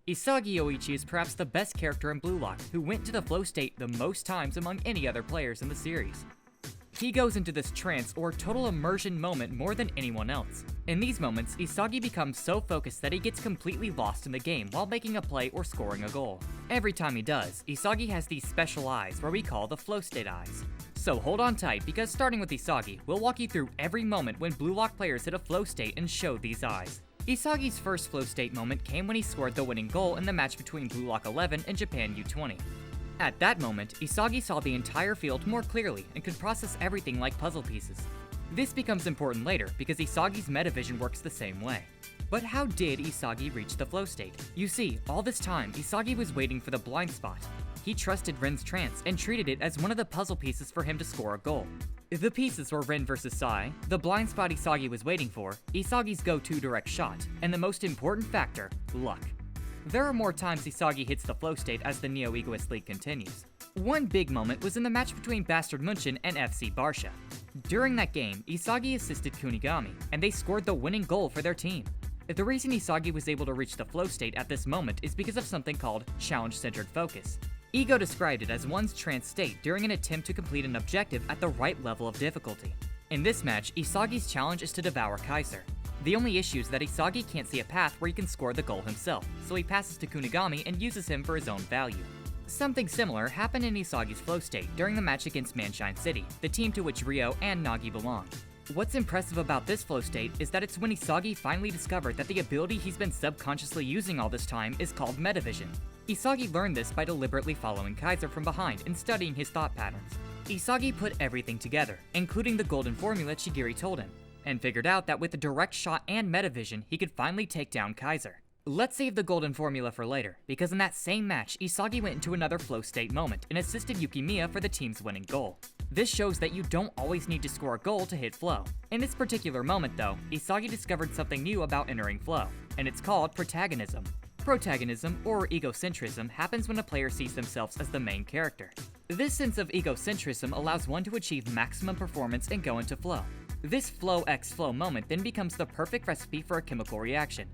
Isagi Oichi is perhaps the best character in Blue Lock, who went to the flow state the most times among any other players in the series. He goes into this trance or total immersion moment more than anyone else. In these moments, Isagi becomes so focused that he gets completely lost in the game while making a play or scoring a goal. Every time he does, Isagi has these special eyes where we call the flow state eyes. So hold on tight, because starting with Isagi, we'll walk you through every moment when Blue Lock players hit a flow state and show these eyes. Isagi's first flow state moment came when he scored the winning goal in the match between Blue Lock 11 and Japan U20. At that moment, Isagi saw the entire field more clearly and could process everything like puzzle pieces. This becomes important later because Isagi's metavision works the same way. But how did Isagi reach the flow state? You see, all this time, Isagi was waiting for the blind spot. He trusted Ren's trance and treated it as one of the puzzle pieces for him to score a goal. The pieces were Ren vs Sai, the blind spot Isagi was waiting for, Isagi's go-to direct shot, and the most important factor, luck. There are more times Isagi hits the flow state as the Neo Egoist League continues. One big moment was in the match between Bastard München and FC Barsha. During that game, Isagi assisted Kunigami, and they scored the winning goal for their team. The reason Isagi was able to reach the flow state at this moment is because of something called challenge-centered focus. Ego described it as one's trance state during an attempt to complete an objective at the right level of difficulty. In this match, Isagi's challenge is to devour Kaiser. The only issue is that Isagi can't see a path where he can score the goal himself, so he passes to Kunigami and uses him for his own value. Something similar happened in Isagi's flow state during the match against Manshine City, the team to which Ryo and Nagi belong. What's impressive about this flow state is that it's when Isagi finally discovered that the ability he's been subconsciously using all this time is called metavision. Isagi learned this by deliberately following Kaiser from behind and studying his thought patterns. Isagi put everything together, including the golden formula Chigiri told him, and figured out that with a direct shot and metavision, he could finally take down Kaiser. Let's save the golden formula for later, because in that same match, Isagi went into another flow state moment and assisted Yukimiya for the team's winning goal. This shows that you don't always need to score a goal to hit flow. In this particular moment though, Isagi discovered something new about entering flow, and it's called protagonism. Protagonism, or egocentrism, happens when a player sees themselves as the main character. This sense of egocentrism allows one to achieve maximum performance and go into flow. This flow x flow moment then becomes the perfect recipe for a chemical reaction.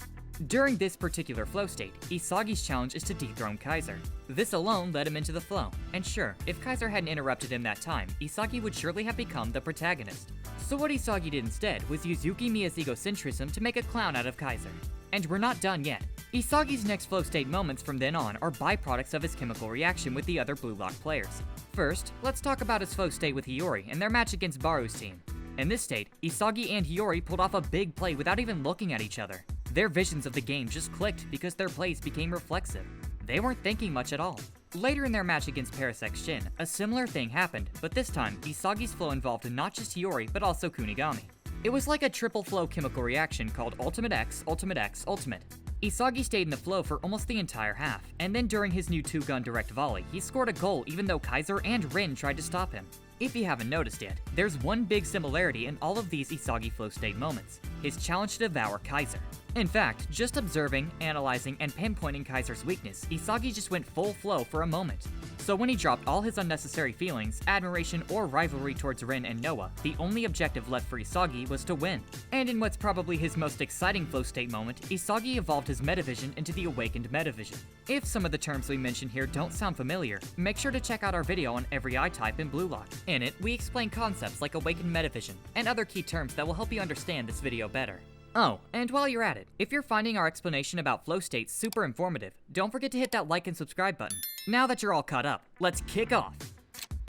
During this particular flow state, Isagi's challenge is to dethrone Kaiser. This alone led him into the flow, and sure, if Kaiser hadn't interrupted him that time, Isagi would surely have become the protagonist. So what Isagi did instead was use Yukimiya's egocentrism to make a clown out of Kaiser. And we're not done yet. Isagi's next flow state moments from then on are byproducts of his chemical reaction with the other Blue Lock players. First, let's talk about his flow state with Hiyori and their match against Baru's team. In this state, Isagi and Hiyori pulled off a big play without even looking at each other. Their visions of the game just clicked because their plays became reflexive. They weren't thinking much at all. Later in their match against Paris X Shin, a similar thing happened, but this time, Isagi's flow involved not just Hiyori, but also Kunigami. It was like a triple flow chemical reaction called Ultimate X, Ultimate X, Ultimate. Isagi stayed in the flow for almost the entire half, and then during his new 2-gun direct volley, he scored a goal even though Kaiser and Rin tried to stop him. If you haven't noticed yet, there's one big similarity in all of these Isagi flow state moments: his challenge to devour Kaiser. In fact, just observing, analyzing, and pinpointing Kaiser's weakness, Isagi just went full flow for a moment. So when he dropped all his unnecessary feelings, admiration, or rivalry towards Rin and Noah, the only objective left for Isagi was to win. And in what's probably his most exciting flow state moment, Isagi evolved his metavision into the awakened metavision. If some of the terms we mention here don't sound familiar, make sure to check out our video on every eye type in Blue Lock. In it, we explain concepts like awakened metavision and other key terms that will help you understand this video better. Oh, and while you're at it, if you're finding our explanation about flow states super informative, don't forget to hit that like and subscribe button. Now that you're all caught up, let's kick off!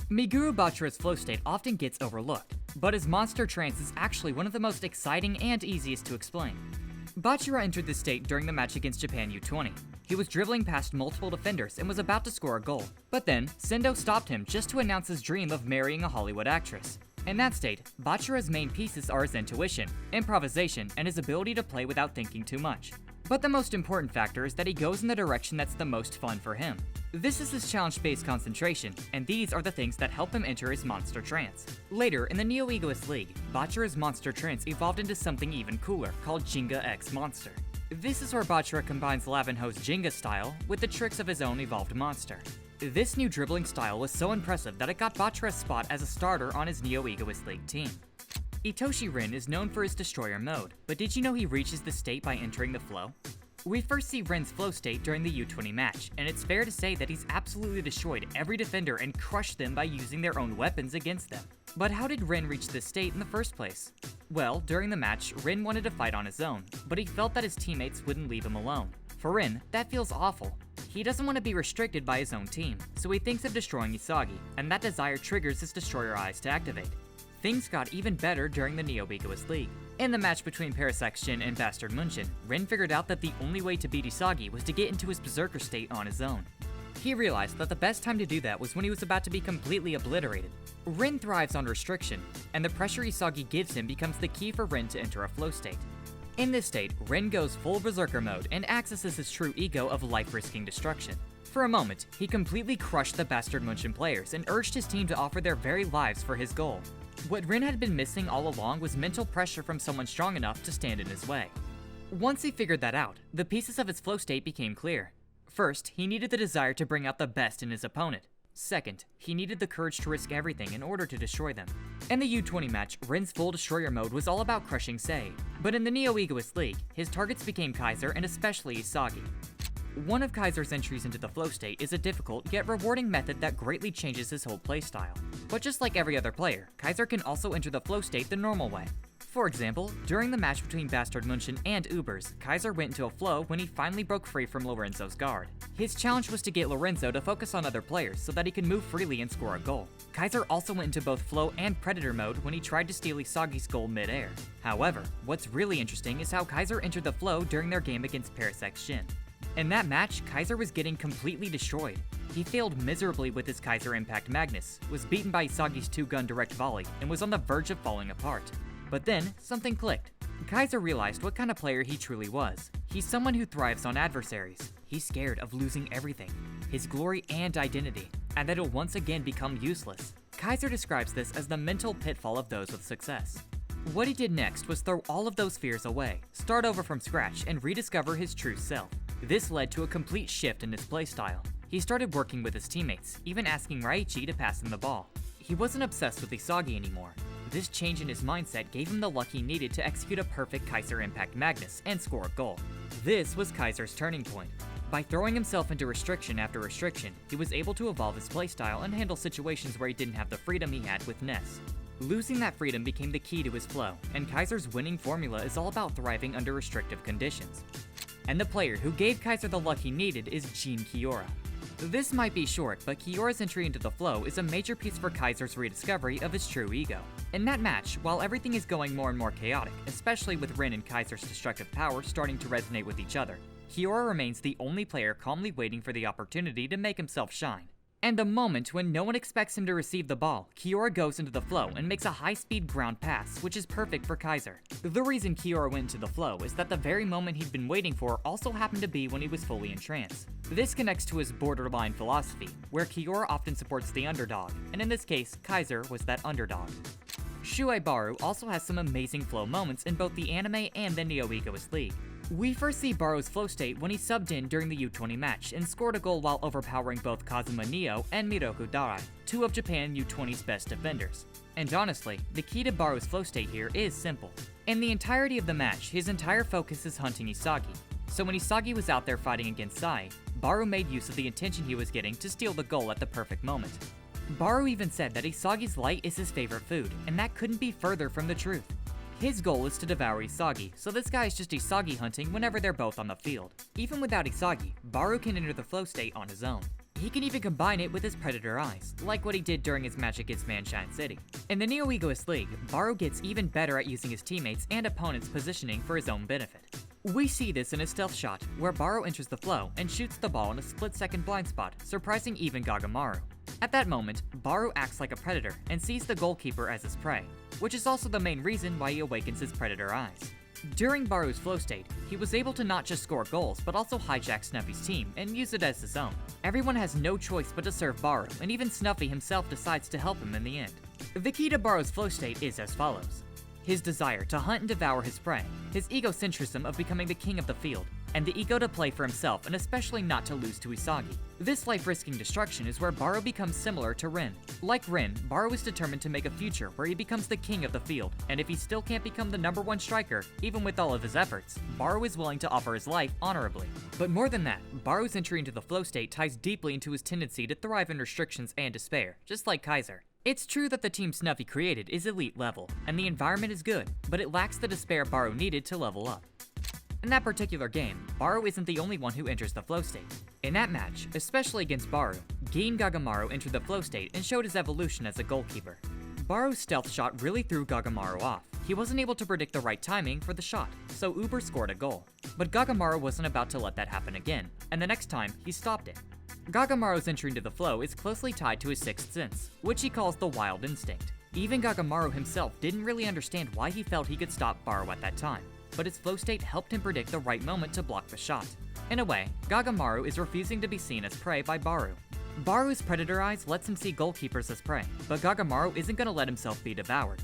Meguro Bachira's flow state often gets overlooked, but his monster trance is actually one of the most exciting and easiest to explain. Bachira entered this state during the match against Japan U20. He was dribbling past multiple defenders and was about to score a goal, but then Sendo stopped him just to announce his dream of marrying a Hollywood actress. In that state, Bachira's main pieces are his intuition, improvisation, and his ability to play without thinking too much. But the most important factor is that he goes in the direction that's the most fun for him. This is his challenge-based concentration, and these are the things that help him enter his monster trance. Later, in the Neo Egoist League, Bachira's monster trance evolved into something even cooler, called Jenga X Monster. This is where Bachira combines Lavenho's Jenga style with the tricks of his own evolved monster. This new dribbling style was so impressive that it got Bachira's spot as a starter on his Neo Egoist League team. Itoshi Rin is known for his Destroyer mode, but did you know he reaches this state by entering the flow? We first see Ren's flow state during the U20 match, and it's fair to say that he's absolutely destroyed every defender and crushed them by using their own weapons against them. But how did Ren reach this state in the first place? Well, during the match, Ren wanted to fight on his own, but he felt that his teammates wouldn't leave him alone. For Ren, that feels awful. He doesn't want to be restricted by his own team, so he thinks of destroying Isagi, and that desire triggers his Destroyer Eyes to activate. Things got even better during the Neo-Egoist League. In the match between Parasex Shin and Bastard Munchen, Ren figured out that the only way to beat Isagi was to get into his Berserker state on his own. He realized that the best time to do that was when he was about to be completely obliterated. Ren thrives on restriction, and the pressure Isagi gives him becomes the key for Ren to enter a flow state. In this state, Ren goes full Berserker mode and accesses his true ego of life-risking destruction. For a moment, he completely crushed the Bastard Munchen players and urged his team to offer their very lives for his goal. What Ren had been missing all along was mental pressure from someone strong enough to stand in his way. Once he figured that out, the pieces of his flow state became clear. First, he needed the desire to bring out the best in his opponent. Second, he needed the courage to risk everything in order to destroy them. In the U20 match, Ren's full Destroyer mode was all about crushing Sei, but in the Neo-Egoist League, his targets became Kaiser and especially Isagi. One of Kaiser's entries into the flow state is a difficult yet rewarding method that greatly changes his whole playstyle. But just like every other player, Kaiser can also enter the flow state the normal way. For example, during the match between Bastard Munchen and Ubers, Kaiser went into a flow when he finally broke free from Lorenzo's guard. His challenge was to get Lorenzo to focus on other players so that he could move freely and score a goal. Kaiser also went into both flow and predator mode when he tried to steal Isagi's goal mid-air. However, what's really interesting is how Kaiser entered the flow during their game against Parasex Shin. In that match, Kaiser was getting completely destroyed. He failed miserably with his Kaiser Impact Magnus, was beaten by Isagi's 2-gun direct volley, and was on the verge of falling apart. But then, something clicked. Kaiser realized what kind of player he truly was. He's someone who thrives on adversaries. He's scared of losing everything, his glory and identity, and that he'll once again become useless. Kaiser describes this as the mental pitfall of those with success. What he did next was throw all of those fears away, start over from scratch, and rediscover his true self. This led to a complete shift in his playstyle. He started working with his teammates, even asking Raichi to pass him the ball. He wasn't obsessed with Isagi anymore. This change in his mindset gave him the luck he needed to execute a perfect Kaiser Impact Magnus and score a goal. This was Kaiser's turning point. By throwing himself into restriction after restriction, he was able to evolve his playstyle and handle situations where he didn't have the freedom he had with Ness. Losing that freedom became the key to his flow, and Kaiser's winning formula is all about thriving under restrictive conditions. And the player who gave Kaiser the luck he needed is Jin Kiora. This might be short, but Kiora's entry into the flow is a major piece for Kaiser's rediscovery of his true ego. In that match, while everything is going more and more chaotic, especially with Ren and Kaiser's destructive power starting to resonate with each other, Kiora remains the only player calmly waiting for the opportunity to make himself shine. And the moment when no one expects him to receive the ball, Kiora goes into the flow and makes a high-speed ground pass, which is perfect for Kaiser. The reason Kiora went into the flow is that the very moment he'd been waiting for also happened to be when he was fully in trance. This connects to his borderline philosophy, where Kiora often supports the underdog, and in this case, Kaiser was that underdog. Shuei Baru also has some amazing flow moments in both the anime and the Neo-Egoist League. We first see Baru's flow state when he subbed in during the U20 match and scored a goal while overpowering both Kazuma Neo and Miroku Darai, two of Japan U20's best defenders. And honestly, the key to Baru's flow state here is simple. In the entirety of the match, his entire focus is hunting Isagi. So when Isagi was out there fighting against Sai, Baru made use of the attention he was getting to steal the goal at the perfect moment. Baru even said that Isagi's light is his favorite food, and that couldn't be further from the truth. His goal is to devour Isagi, so this guy is just Isagi hunting whenever they're both on the field. Even without Isagi, Baru can enter the flow state on his own. He can even combine it with his Predator Eyes, like what he did during his match against Manshine City. In the Neo-Egoist League, Baru gets even better at using his teammates and opponents' positioning for his own benefit. We see this in a stealth shot, where Baru enters the flow and shoots the ball in a split-second blind spot, surprising even Gagamaru. At that moment, Baru acts like a predator and sees the goalkeeper as his prey, which is also the main reason why he awakens his Predator Eyes. During Baru's flow state, he was able to not just score goals, but also hijack Snuffy's team and use it as his own. Everyone has no choice but to serve Baru, and even Snuffy himself decides to help him in the end. The key to Baru's flow state is as follows. His desire to hunt and devour his prey, his egocentrism of becoming the king of the field, and the ego to play for himself and especially not to lose to Isagi. This life-risking destruction is where Baru becomes similar to Rin. Like Rin, Baru is determined to make a future where he becomes the king of the field, and if he still can't become the #1 striker, even with all of his efforts, Baru is willing to offer his life honorably. But more than that, Baru's entry into the flow state ties deeply into his tendency to thrive in restrictions and despair, just like Kaiser. It's true that the Team Snuffy created is elite level, and the environment is good, but it lacks the despair Baru needed to level up. In that particular game, Baru isn't the only one who enters the flow state. In that match, especially against Baru, Gin Gagamaru entered the flow state and showed his evolution as a goalkeeper. Baru's stealth shot really threw Gagamaru off. He wasn't able to predict the right timing for the shot, so Uber scored a goal. But Gagamaru wasn't about to let that happen again, and the next time, he stopped it. Gagamaru's entry into the flow is closely tied to his sixth sense, which he calls the wild instinct. Even Gagamaru himself didn't really understand why he felt he could stop Baru at that time, but his flow state helped him predict the right moment to block the shot. In a way, Gagamaru is refusing to be seen as prey by Baru. Baru's predator eyes lets him see goalkeepers as prey, but Gagamaru isn't going to let himself be devoured.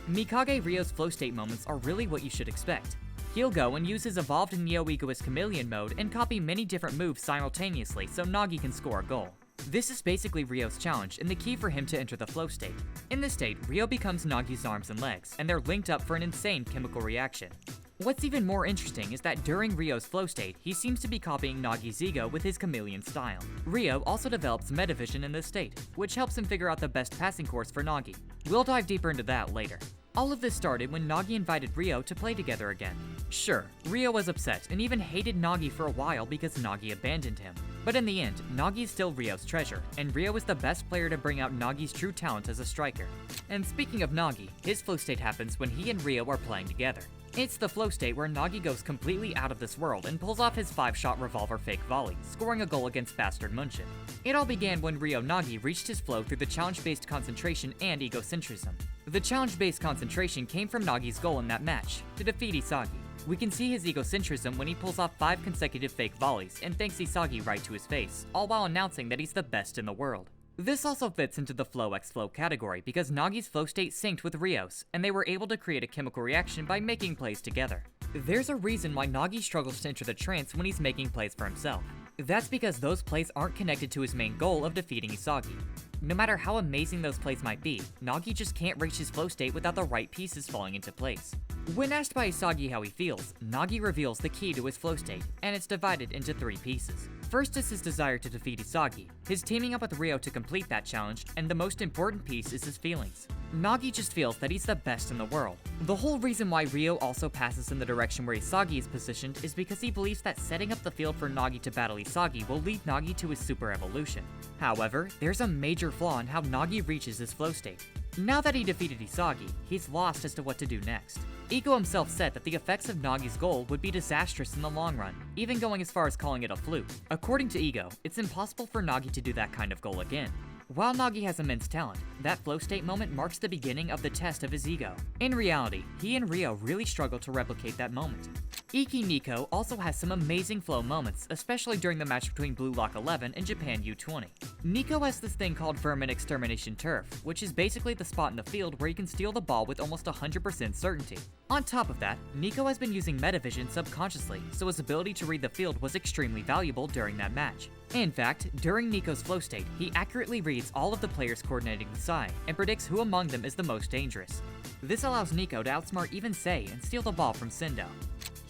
Mikage Ryo's flow state moments are really what you should expect. He'll go and use his evolved Neo-Egoist Chameleon mode and copy many different moves simultaneously so Nagi can score a goal. This is basically Ryo's challenge and the key for him to enter the flow state. In this state, Ryo becomes Nagi's arms and legs, and they're linked up for an insane chemical reaction. What's even more interesting is that during Ryo's flow state, he seems to be copying Nagi's ego with his chameleon style. Ryo also develops metavision in this state, which helps him figure out the best passing course for Nagi. We'll dive deeper into that later. All of this started when Nagi invited Ryo to play together again. Sure, Ryo was upset and even hated Nagi for a while because Nagi abandoned him. But in the end, Nagi's still Ryo's treasure, and Ryo is the best player to bring out Nagi's true talent as a striker. And speaking of Nagi, his flow state happens when he and Ryo are playing together. It's the flow state where Nagi goes completely out of this world and pulls off his 5-shot revolver fake volley, scoring a goal against Bastard Munchen. It all began when Ryo Nagi reached his flow through the challenge-based concentration and egocentrism. The challenge-based concentration came from Nagi's goal in that match, to defeat Isagi. We can see his egocentrism when he pulls off 5 consecutive fake volleys and thanks Isagi right to his face, all while announcing that he's the best in the world. This also fits into the Flow X Flow category because Nagi's flow state synced with Ryo's, and they were able to create a chemical reaction by making plays together. There's a reason why Nagi struggles to enter the trance when he's making plays for himself. That's because those plays aren't connected to his main goal of defeating Isagi. No matter how amazing those plays might be, Nagi just can't reach his flow state without the right pieces falling into place. When asked by Isagi how he feels, Nagi reveals the key to his flow state, and it's divided into 3 pieces. First is his desire to defeat Isagi, his teaming up with Ryo to complete that challenge, and the most important piece is his feelings. Nagi just feels that he's the best in the world. The whole reason why Ryo also passes in the direction where Isagi is positioned is because he believes that setting up the field for Nagi to battle Isagi will lead Nagi to his super evolution. However, there's a major flaw in how Nagi reaches his flow state. Now that he defeated Isagi, he's lost as to what to do next. Ego himself said that the effects of Nagi's goal would be disastrous in the long run, even going as far as calling it a fluke. According to Ego, it's impossible for Nagi to do that kind of goal again. While Nagi has immense talent, that flow state moment marks the beginning of the test of his ego. In reality, he and Ryo really struggle to replicate that moment. Iki Nico also has some amazing flow moments, especially during the match between Blue Lock 11 and Japan U20. Nico has this thing called Vermin Extermination Turf, which is basically the spot in the field where you can steal the ball with almost 100% certainty. On top of that, Nico has been using metavision subconsciously, so his ability to read the field was extremely valuable during that match. In fact, during Nico's flow state, he accurately reads all of the players coordinating the side, and predicts who among them is the most dangerous. This allows Nico to outsmart even Sei and steal the ball from Sendo.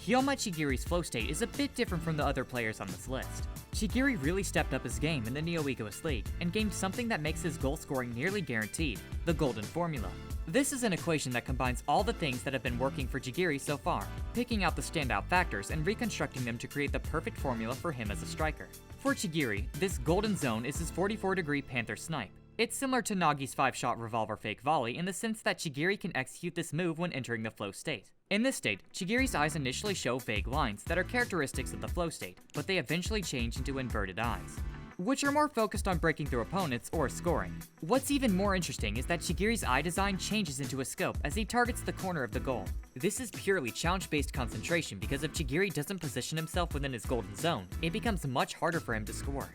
Hyoma Chigiri's flow state is a bit different from the other players on this list. Chigiri really stepped up his game in the Neo-Egoist League, and gained something that makes his goal scoring nearly guaranteed, the Golden Formula. This is an equation that combines all the things that have been working for Chigiri so far, picking out the standout factors and reconstructing them to create the perfect formula for him as a striker. For Chigiri, this golden zone is his 44-degree Panther Snipe. It's similar to Nagi's 5-shot revolver fake volley in the sense that Chigiri can execute this move when entering the flow state. In this state, Chigiri's eyes initially show vague lines that are characteristics of the flow state, but they eventually change into inverted eyes, which are more focused on breaking through opponents or scoring. What's even more interesting is that Chigiri's eye design changes into a scope as he targets the corner of the goal. This is purely challenge-based concentration because if Chigiri doesn't position himself within his golden zone, it becomes much harder for him to score.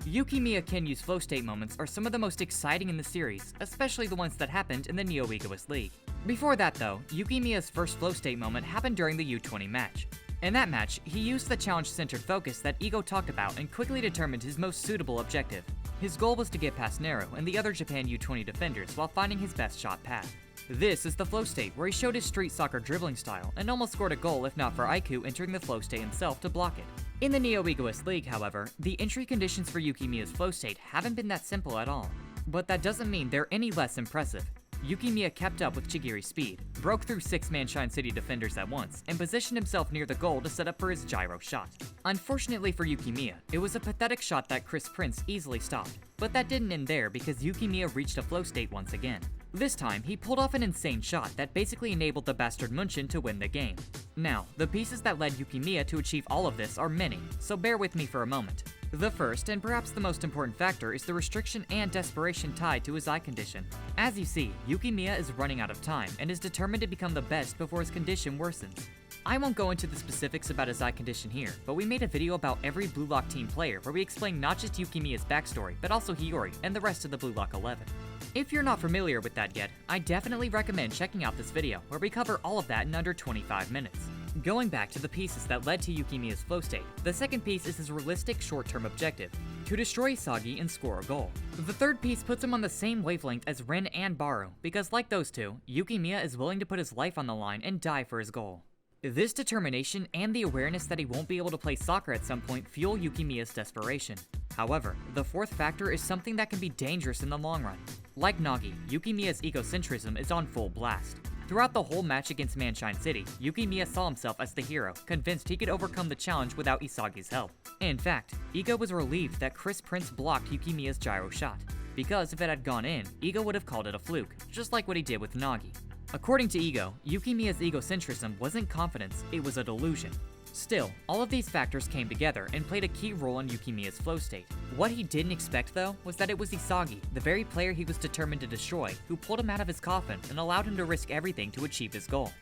Yukimiya Kenyu's flow state moments are some of the most exciting in the series, especially the ones that happened in the Neo-Egoist League. Before that though, Yukimiya's first flow state moment happened during the U20 match. In that match, he used the challenge-centered focus that Ego talked about and quickly determined his most suitable objective. His goal was to get past Nero and the other Japan U20 defenders while finding his best shot path. This is the flow state, where he showed his street soccer dribbling style and almost scored a goal if not for Aiku entering the flow state himself to block it. In the Neo-Egoist League, however, the entry conditions for Yukimiya's flow state haven't been that simple at all. But that doesn't mean they're any less impressive. Yukimiya kept up with Chigiri's speed, broke through 6 Manshine City defenders at once, and positioned himself near the goal to set up for his gyro shot. Unfortunately for Yukimiya, it was a pathetic shot that Chris Prince easily stopped. But that didn't end there, because Yukimiya reached a flow state once again. This time, he pulled off an insane shot that basically enabled the Bastard Munchen to win the game. Now, the pieces that led Yukimiya to achieve all of this are many, so bear with me for a moment. The first, and perhaps the most important factor, is the restriction and desperation tied to his eye condition. As you see, Yukimiya is running out of time and is determined to become the best before his condition worsens. I won't go into the specifics about his eye condition here, but we made a video about every Blue Lock team player where we explain not just Yukimiya's backstory, but also Hiyori and the rest of the Blue Lock 11. If you're not familiar with that yet, I definitely recommend checking out this video, where we cover all of that in under 25 minutes. Going back to the pieces that led to Yukimiya's flow state, the second piece is his realistic short-term objective, to destroy Isagi and score a goal. The third piece puts him on the same wavelength as Rin and Baru, because like those two, Yukimiya is willing to put his life on the line and die for his goal. This determination and the awareness that he won't be able to play soccer at some point fuel Yukimiya's desperation. However, the fourth factor is something that can be dangerous in the long run. Like Nagi, Yukimiya's egocentrism is on full blast. Throughout the whole match against Manshine City, Yukimiya saw himself as the hero, convinced he could overcome the challenge without Isagi's help. In fact, Ego was relieved that Chris Prince blocked Yukimiya's gyro shot, because if it had gone in, Ego would have called it a fluke, just like what he did with Nagi. According to Ego, Yukimiya's egocentrism wasn't confidence, it was a delusion. Still, all of these factors came together and played a key role in Yukimiya's flow state. What he didn't expect though, was that it was Isagi, the very player he was determined to destroy, who pulled him out of his coffin and allowed him to risk everything to achieve his goal.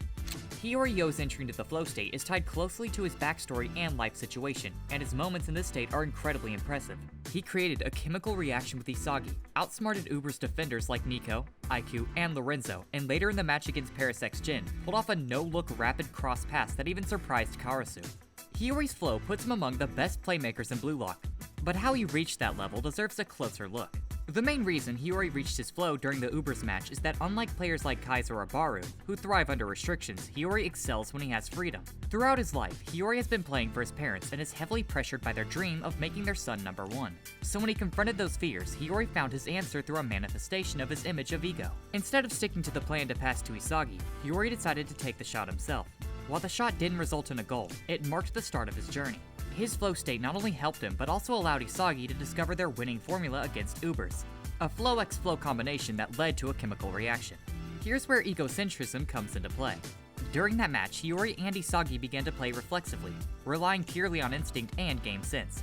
Hiyori Yo's entry into the flow state is tied closely to his backstory and life situation, and his moments in this state are incredibly impressive. He created a chemical reaction with Isagi, outsmarted Uber's defenders like Nico, Aiku, and Lorenzo, and later in the match against Paris X Jin, pulled off a no-look rapid cross pass that even surprised Karasu. Hiyori's flow puts him among the best playmakers in Blue Lock, but how he reached that level deserves a closer look. The main reason Hiyori reached his flow during the Ubers match is that unlike players like Kaiser or Baru, who thrive under restrictions, Hiyori excels when he has freedom. Throughout his life, Hiyori has been playing for his parents and is heavily pressured by their dream of making their son #1. So when he confronted those fears, Hiyori found his answer through a manifestation of his image of Ego. Instead of sticking to the plan to pass to Isagi, Hiyori decided to take the shot himself. While the shot didn't result in a goal, it marked the start of his journey. His flow state not only helped him, but also allowed Isagi to discover their winning formula against Ubers, a flow-x-flow combination that led to a chemical reaction. Here's where egocentrism comes into play. During that match, Hiyori and Isagi began to play reflexively, relying purely on instinct and game sense.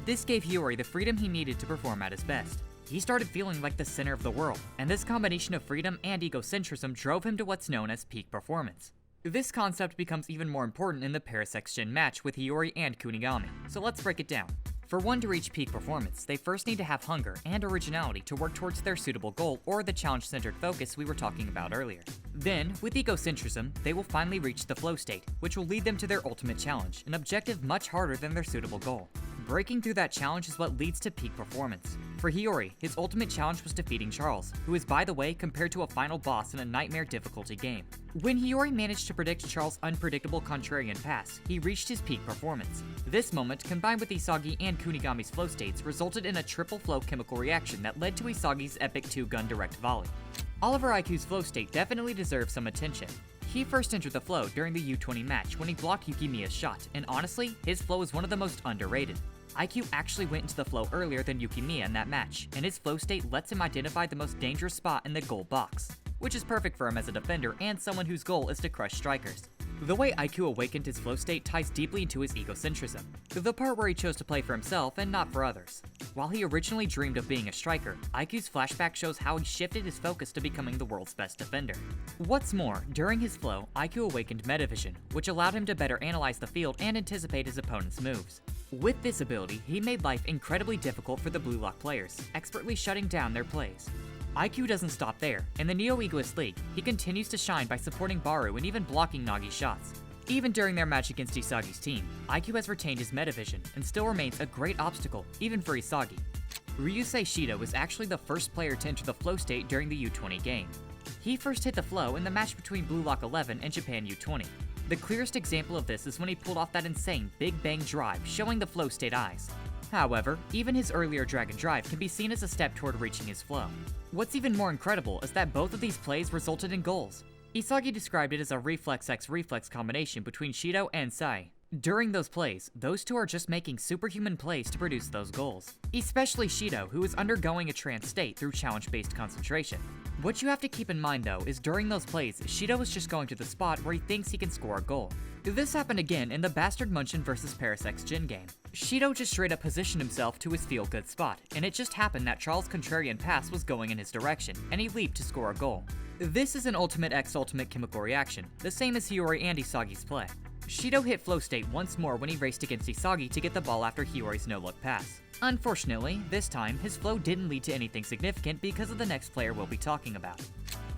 This gave Hiyori the freedom he needed to perform at his best. He started feeling like the center of the world, and this combination of freedom and egocentrism drove him to what's known as peak performance. This concept becomes even more important in the Paris X Jin match with Hiyori and Kunigami, so let's break it down. For one to reach peak performance, they first need to have hunger and originality to work towards their suitable goal or the challenge-centered focus we were talking about earlier. Then, with egocentrism, they will finally reach the flow state, which will lead them to their ultimate challenge, an objective much harder than their suitable goal. Breaking through that challenge is what leads to peak performance. For Hiyori, his ultimate challenge was defeating Charles, who is by the way compared to a final boss in a nightmare difficulty game. When Hiyori managed to predict Charles' unpredictable contrarian pass, he reached his peak performance. This moment, combined with Isagi and Kunigami's flow states, resulted in a triple flow chemical reaction that led to Isagi's epic 2-gun direct volley. Oliver Aiku's flow state definitely deserves some attention. He first entered the flow during the U20 match when he blocked Yukimiya's shot, and honestly, his flow is one of the most underrated. Aiku actually went into the flow earlier than Yukimiya in that match, and his flow state lets him identify the most dangerous spot in the goal box, which is perfect for him as a defender and someone whose goal is to crush strikers. The way Aiku awakened his flow state ties deeply into his egocentrism, the part where he chose to play for himself and not for others. While he originally dreamed of being a striker, Aiku's flashback shows how he shifted his focus to becoming the world's best defender. What's more, during his flow, Aiku awakened Metavision, which allowed him to better analyze the field and anticipate his opponent's moves. With this ability, he made life incredibly difficult for the Blue Lock players, expertly shutting down their plays. Aiku doesn't stop there. In the Neo-Egoist League, he continues to shine by supporting Baru and even blocking Nagi's shots. Even during their match against Isagi's team, IQ has retained his metavision and still remains a great obstacle, even for Isagi. Ryusei Shido was actually the first player to enter the flow state during the U20 game. He first hit the flow in the match between Blue Lock 11 and Japan U20. The clearest example of this is when he pulled off that insane Big Bang Drive, showing the flow state eyes. However, even his earlier Dragon Drive can be seen as a step toward reaching his flow. What's even more incredible is that both of these plays resulted in goals. Isagi described it as a reflex x reflex combination between Shido and Sai. During those plays, those two are just making superhuman plays to produce those goals. Especially Shido, who is undergoing a trance state through challenge-based concentration. What you have to keep in mind though is during those plays, Shido is just going to the spot where he thinks he can score a goal. This happened again in the Bastard Munchen vs Paris X Jin game. Shido just straight up positioned himself to his feel-good spot, and it just happened that Charles' contrarian pass was going in his direction, and he leaped to score a goal. This is an Ultimate X Ultimate chemical reaction, the same as Hiyori and Isagi's play. Shido hit flow state once more when he raced against Isagi to get the ball after Hiyori's no-look pass. Unfortunately, this time, his flow didn't lead to anything significant because of the next player we'll be talking about.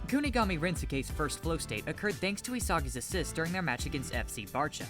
Kunigami Rinsuke's first flow state occurred thanks to Isagi's assist during their match against FC Barcha.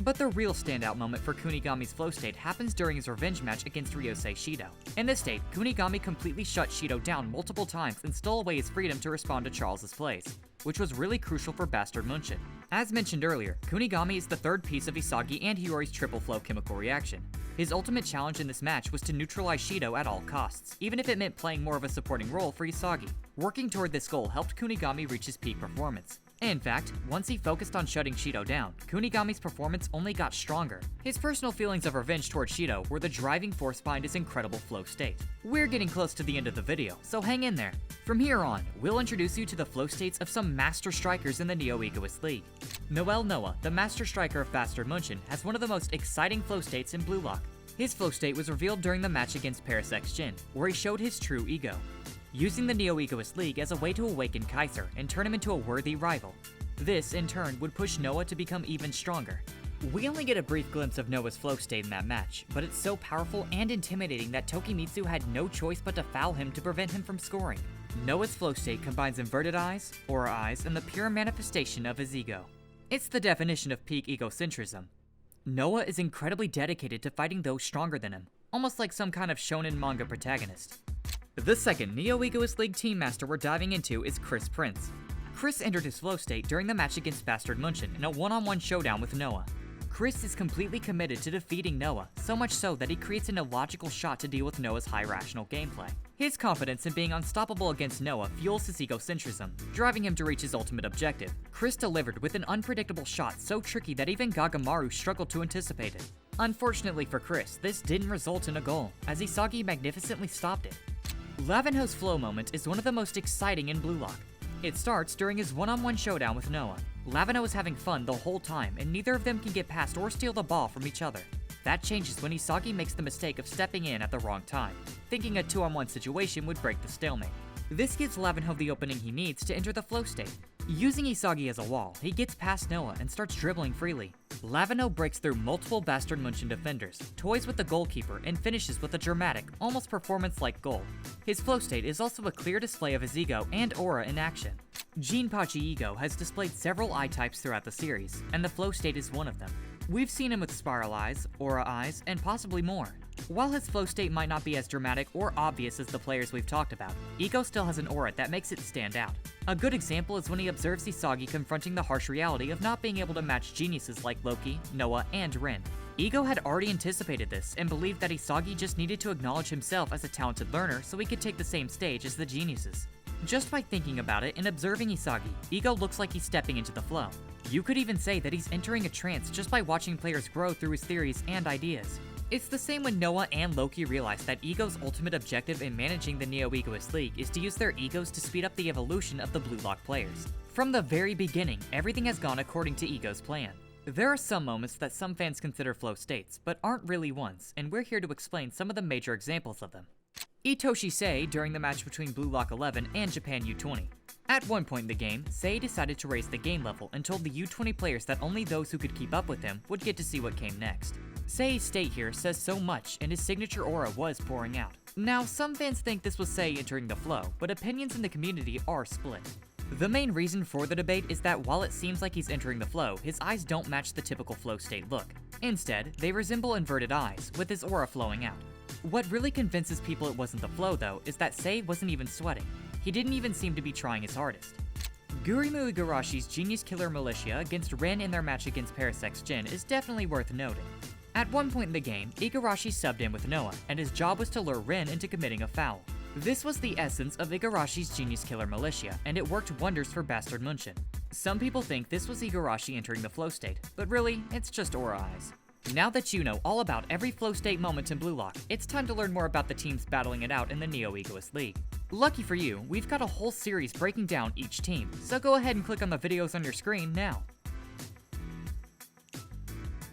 But the real standout moment for Kunigami's flow state happens during his revenge match against Ryusei Shido. In this state, Kunigami completely shut Shido down multiple times and stole away his freedom to respond to Charles' plays, which was really crucial for Bastard Munchen. As mentioned earlier, Kunigami is the third piece of Isagi and Hiyori's triple flow chemical reaction. His ultimate challenge in this match was to neutralize Shido at all costs, even if it meant playing more of a supporting role for Isagi. Working toward this goal helped Kunigami reach his peak performance. In fact, once he focused on shutting Shido down, Kunigami's performance only got stronger. His personal feelings of revenge toward Shido were the driving force behind his incredible flow state. We're getting close to the end of the video, so hang in there. From here on, we'll introduce you to the flow states of some master strikers in the Neo-Egoist League. Noel Noah, the master striker of Bastard Munchen, has one of the most exciting flow states in Blue Lock. His flow state was revealed during the match against Paris X Jin, where he showed his true ego, using the Neo-Egoist League as a way to awaken Kaiser and turn him into a worthy rival. This, in turn, would push Noah to become even stronger. We only get a brief glimpse of Noah's flow state in that match, but it's so powerful and intimidating that Tokimitsu had no choice but to foul him to prevent him from scoring. Noah's flow state combines inverted eyes, aura eyes, and the pure manifestation of his ego. It's the definition of peak egocentrism. Noah is incredibly dedicated to fighting those stronger than him, almost like some kind of shonen manga protagonist. The second Neo-Egoist League team master we're diving into is Chris Prince. Chris entered his flow state during the match against Bastard Munchen in a one-on-one showdown with Noah. Chris is completely committed to defeating Noah, so much so that he creates an illogical shot to deal with Noah's high rational gameplay. His confidence in being unstoppable against Noah fuels his egocentrism, driving him to reach his ultimate objective. Chris delivered with an unpredictable shot so tricky that even Gagamaru struggled to anticipate it. Unfortunately for Chris, this didn't result in a goal, as Isagi magnificently stopped it. Lavenho's flow moment is one of the most exciting in Blue Lock. It starts during his one-on-one showdown with Noah. Lavenho is having fun the whole time, and neither of them can get past or steal the ball from each other. That changes when Isagi makes the mistake of stepping in at the wrong time, thinking a 2-on-1 situation would break the stalemate. This gives Lavenho the opening he needs to enter the flow state. Using Isagi as a wall, he gets past Noah and starts dribbling freely. Lavenho breaks through multiple Bastard Munchen defenders, toys with the goalkeeper, and finishes with a dramatic, almost performance-like goal. His flow state is also a clear display of his ego and aura in action. Jinpachi Ego has displayed several eye types throughout the series, and the flow state is one of them. We've seen him with spiral eyes, aura eyes, and possibly more. While his flow state might not be as dramatic or obvious as the players we've talked about, Ego still has an aura that makes it stand out. A good example is when he observes Isagi confronting the harsh reality of not being able to match geniuses like Loki, Noah, and Rin. Ego had already anticipated this and believed that Isagi just needed to acknowledge himself as a talented learner so he could take the same stage as the geniuses. Just by thinking about it and observing Isagi, Ego looks like he's stepping into the flow. You could even say that he's entering a trance just by watching players grow through his theories and ideas. It's the same when Noah and Loki realize that Ego's ultimate objective in managing the Neo-Egoist League is to use their egos to speed up the evolution of the Blue Lock players. From the very beginning, everything has gone according to Ego's plan. There are some moments that some fans consider flow states, but aren't really ones, and we're here to explain some of the major examples of them. Itoshi Sei during the match between Blue Lock 11 and Japan U20. At one point in the game, Sei decided to raise the game level and told the U20 players that only those who could keep up with him would get to see what came next. Sei's state here says so much, and his signature aura was pouring out. Now, some fans think this was Sei entering the flow, but opinions in the community are split. The main reason for the debate is that while it seems like he's entering the flow, his eyes don't match the typical flow state look. Instead, they resemble inverted eyes, with his aura flowing out. What really convinces people it wasn't the flow though is that Sei wasn't even sweating. He didn't even seem to be trying his hardest. Gurimu Igarashi's Genius Killer Militia against Ren in their match against Parasex Jin is definitely worth noting. At one point in the game, Igarashi subbed in with Noah, and his job was to lure Ren into committing a foul. This was the essence of Igarashi's Genius Killer Militia, and it worked wonders for Bastard Munchen. Some people think this was Igarashi entering the flow state, but really, it's just aura eyes. Now that you know all about every flow state moment in Blue Lock, it's time to learn more about the teams battling it out in the Neo-Egoist League. Lucky for you, we've got a whole series breaking down each team, so go ahead and click on the videos on your screen now.